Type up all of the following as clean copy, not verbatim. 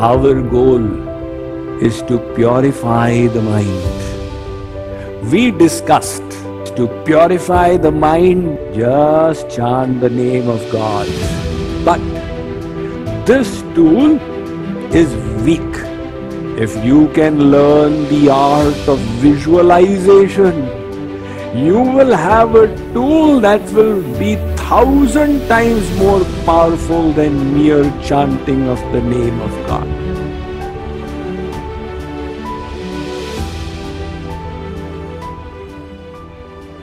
Our goal is to purify the mind. We discussed to purify the mind, just chant the name of God. But this tool is weak. If you can learn the art of visualization, you will have a tool that will be 1,000 times more powerful than mere chanting of the name of God.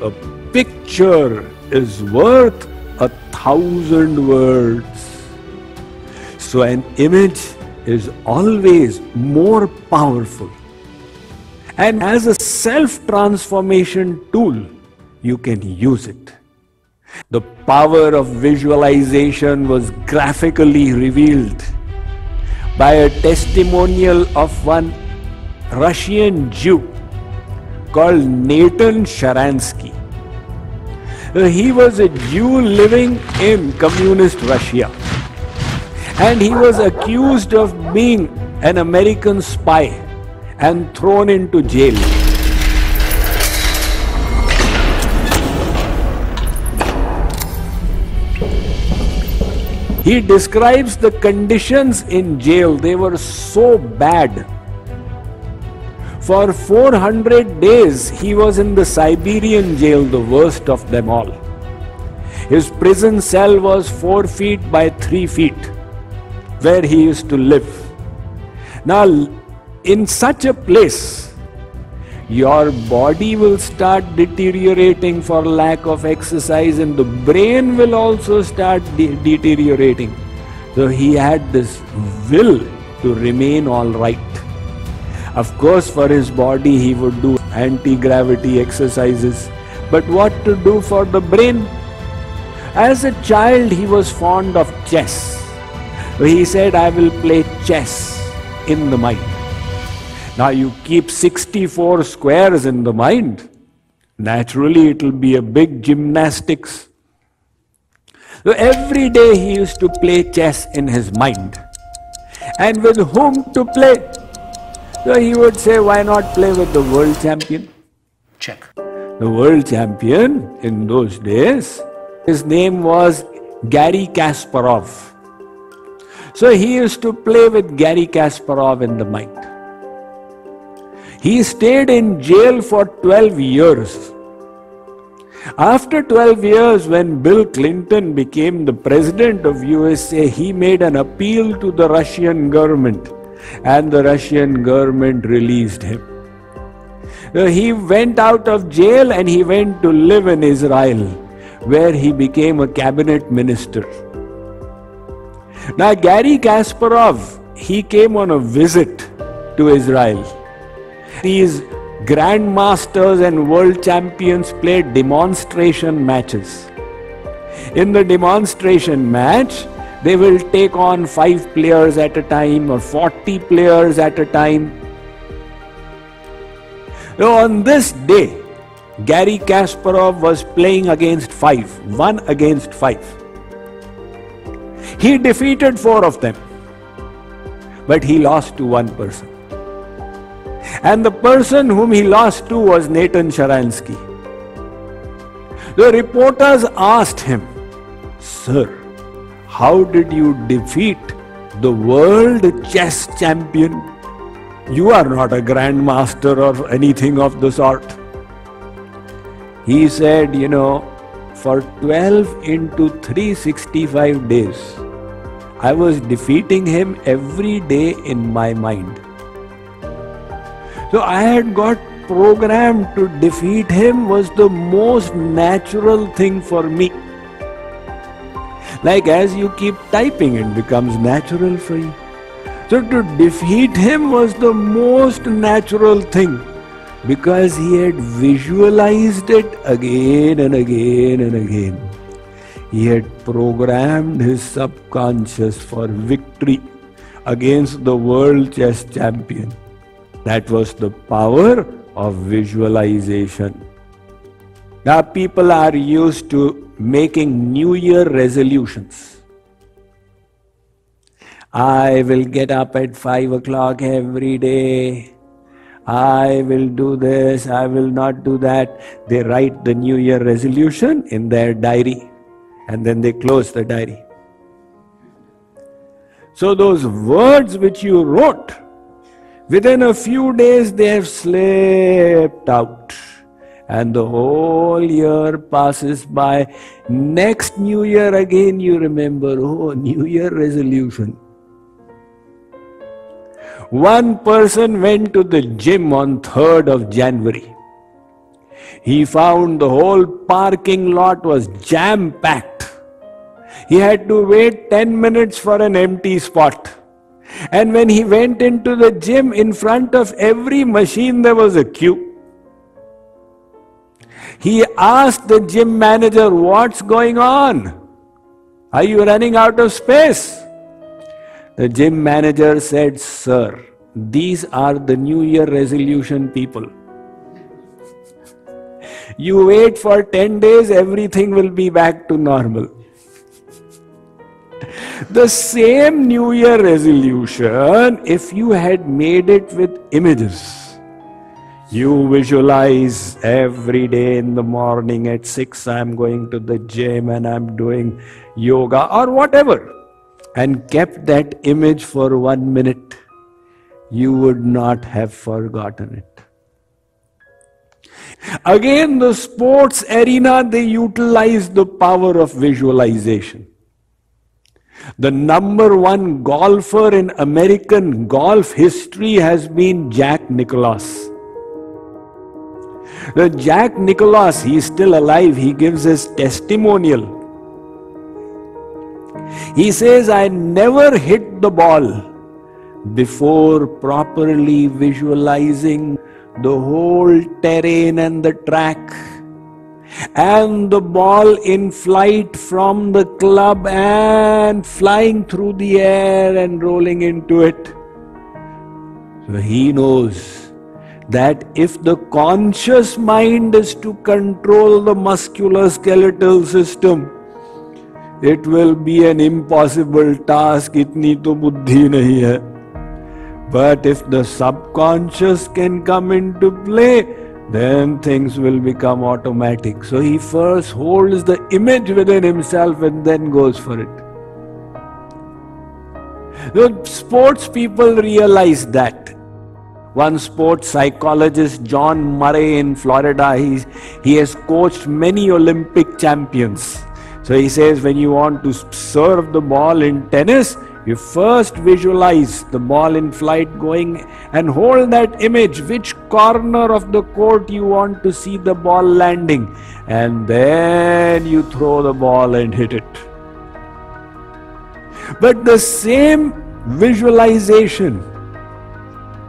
A picture is worth 1,000 words. So an image is always more powerful. And as a self-transformation tool, you can use it. The power of visualization was graphically revealed by a testimonial of one Russian Jew called Natan Sharansky. He was a Jew living in communist Russia, and he was accused of being an American spy and thrown into jail. He describes the conditions in jail. They were so bad. For 400 days, he was in the Siberian jail, the worst of them all. His prison cell was 4 feet by 3 feet, where he used to live. Now, in such a place, your body will start deteriorating for lack of exercise, and the brain will also start deteriorating. So he had this will to remain all right. Of course, for his body, he would do anti-gravity exercises. But what to do for the brain? As a child, he was fond of chess. He said, I will play chess in the mind. Now you keep 64 squares in the mind. Naturally, it will be a big gymnastics. So every day he used to play chess in his mind. And with whom to play? So he would say, why not play with the world champion? Check. The world champion in those days, his name was Garry Kasparov. So he used to play with Garry Kasparov in the mind. He stayed in jail for 12 years. After 12 years, when Bill Clinton became the president of USA, he made an appeal to the Russian government, and the Russian government released him. He went out of jail and he went to live in Israel, where he became a cabinet minister. Now, Garry Kasparov, he came on a visit to Israel. These grandmasters and world champions played demonstration matches. In the demonstration match, they will take on 5 players at a time or 40 players at a time. So on this day, Garry Kasparov was playing against 5, 1 against 5. He defeated 4 of them, but he lost to one person. And the person whom he lost to was Natan Sharansky. The reporters asked him, Sir, how did you defeat the world chess champion? You are not a grandmaster or anything of the sort. He said, for 12 into 365 days, I was defeating him every day in my mind. So I had got programmed to defeat him was the most natural thing for me. Like as you keep typing, it becomes natural for you. So to defeat him was the most natural thing, because he had visualized it again and again and again. He had programmed his subconscious for victory against the world chess champion. That was the power of visualization. Now people are used to making New Year resolutions. I will get up at 5 o'clock every day. I will do this, I will not do that. They write the New Year resolution in their diary and then they close the diary. So those words which you wrote, within a few days they have slipped out. And the whole year passes by. Next New Year again you remember, oh, New Year resolution. One person went to the gym on 3rd of January. He found the whole parking lot was jam-packed. He had to wait 10 minutes for an empty spot. And when he went into the gym, in front of every machine there was a queue. He asked the gym manager, "What's going on? Are you running out of space?" The gym manager said, "Sir, these are the New Year resolution people. You wait for 10 days, everything will be back to normal." The same New Year resolution, if you had made it with images, you visualize every day in the morning at 6, I'm going to the gym and I'm doing yoga or whatever, and kept that image for 1 minute, you would not have forgotten it. Again, the sports arena, they utilize the power of visualization. The #1 golfer in American golf history has been Jack Nicklaus. The Jack Nicklaus, he is still alive, he gives his testimonial. He says, "I never hit the ball before properly visualizing the whole terrain and the track, and the ball in flight from the club and flying through the air and rolling into it." So he knows that if the conscious mind is to control the musculoskeletal system, it will be an impossible task. Itni to buddhi nahi hai. But if the subconscious can come into play, then things will become automatic. So he first holds the image within himself and then goes for it. The sports people realize that. One sports psychologist, John Murray in Florida, he has coached many Olympic champions. So he says, when you want to serve the ball in tennis, you first visualize the ball in flight going and hold that image, which corner of the court you want to see the ball landing, and then you throw the ball and hit it. But the same visualization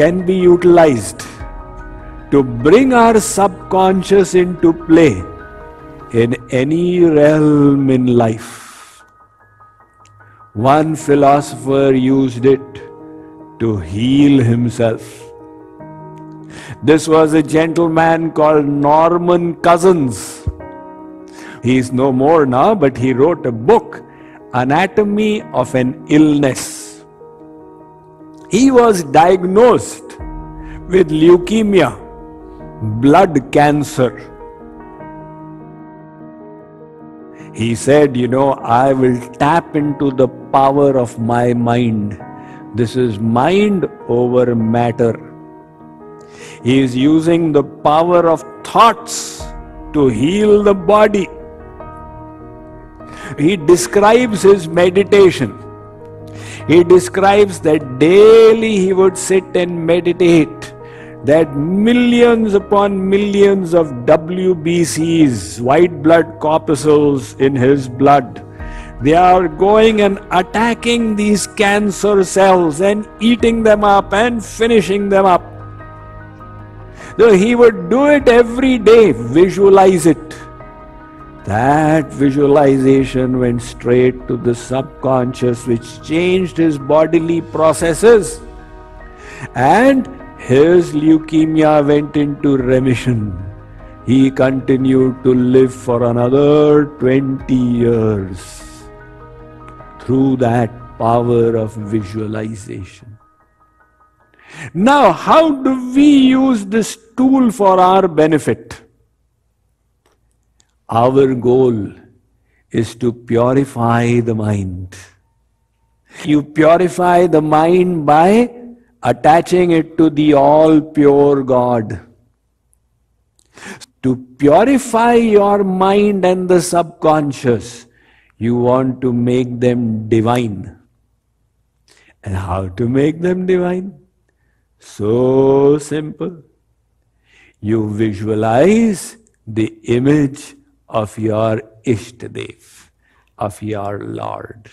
can be utilized to bring our subconscious into play in any realm in life. One philosopher used it to heal himself. This was a gentleman called Norman Cousins. He is no more now, but he wrote a book, Anatomy of an Illness. He was diagnosed with leukemia, blood cancer. He said, I will tap into the power of my mind. This is mind over matter. He is using the power of thoughts to heal the body. He describes his meditation. He describes that daily he would sit and meditate, that millions upon millions of WBCs, white blood corpuscles in his blood, they are going and attacking these cancer cells and eating them up and finishing them up. So he would do it every day, visualize it. That visualization went straight to the subconscious, which changed his bodily processes, and his leukemia went into remission. He continued to live for another 20 years through that power of visualization. Now, how do we use this tool for our benefit? Our goal is to purify the mind. You purify the mind by attaching it to the all-pure God. To purify your mind and the subconscious, you want to make them divine. And how to make them divine? So simple. You visualize the image of your Ishtadev, of your Lord.